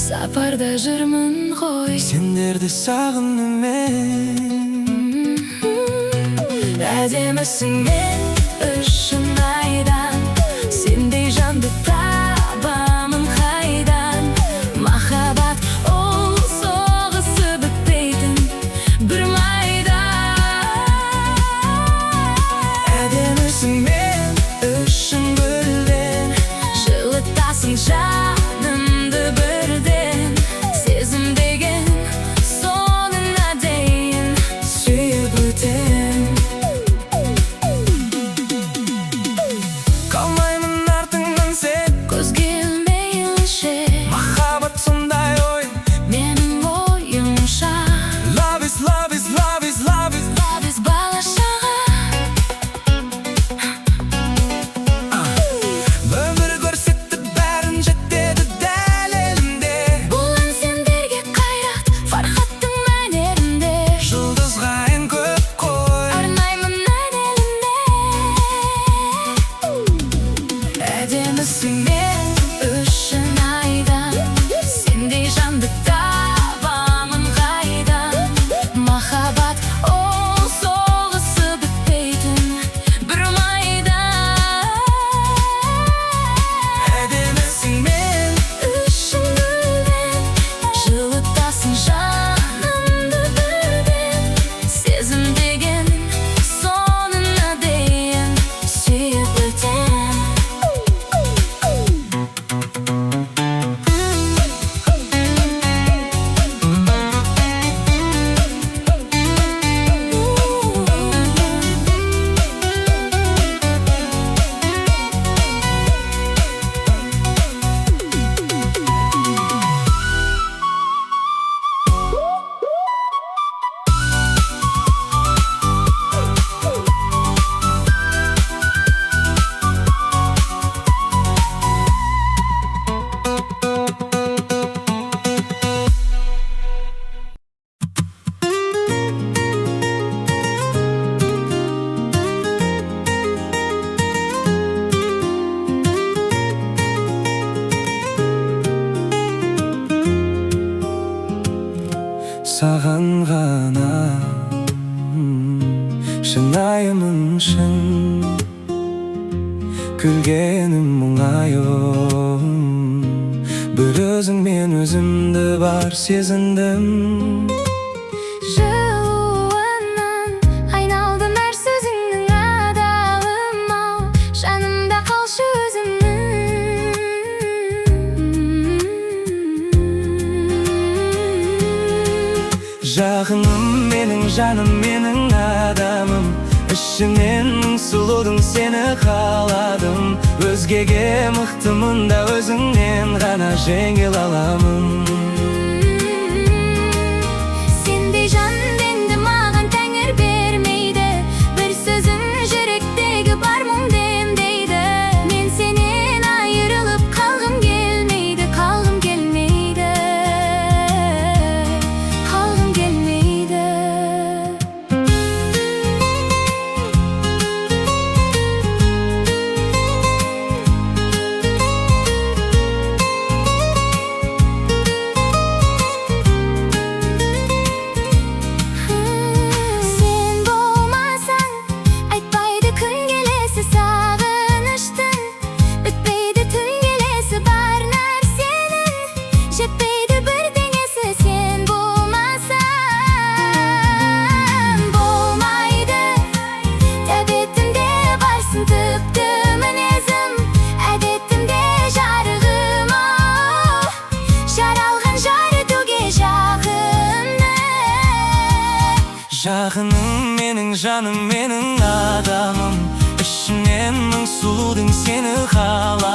Сапарда жүрмін ғой, сендерді сағындым мен. Әдемісің мен үшін айдан, сендей жанды табамын қайдан. Махаббат ол соғысы бітпейтін бір майдан. Әдемісің мен үшін гүлден, Жылытасың жанымды бірден. Сезім деген соңына дейін сүйіп өтем. Қалмаймын артыңнан сен, көзге ілмейінше. махаббат сондай ойын, Менің ойымша love is, love is, love is, love is. біз бала-шаға. Өмір көрсетті бәрін жетеді дәл елімде. Бұл ән сендерге қайрат, фархаттың мәнерінде. Жұлдызға ең көп қой, Арнаймын ән еліне. әдемісің мен Үшін айдан, сендей жанды табамын қайдан. Махаббат ол соғысы бітпейтін бір майдан. әдемісің мен Үшін гүлден, жылытасың жанымды бірден. Сезім деген соңына дейін сүйіп өтем. саған ғана шынайымын шын, күлгенім мұңайым. Бір өзің мен өзімді бар сезіндім. Жылуынан айналдым әр сөзіңнің адалым-ау. Жанымда қалшы өзіңнің. Жақыным менің жаным, менің адамым. Ішімнен мың сұлудың сені қаладым. Өзгеге мықтымын да өзіңнен ғана жеңіл аламын. Сендей жанды енді маған тәңір бермейді. Бір сөзің жүректегі бар мұңды емдейді. Мен сенен айырылып қалғым келмейді, қалғым келмейді, қалғым келмейді. жаным менің адамым, ішінен мың сұлудың сені қалаймын.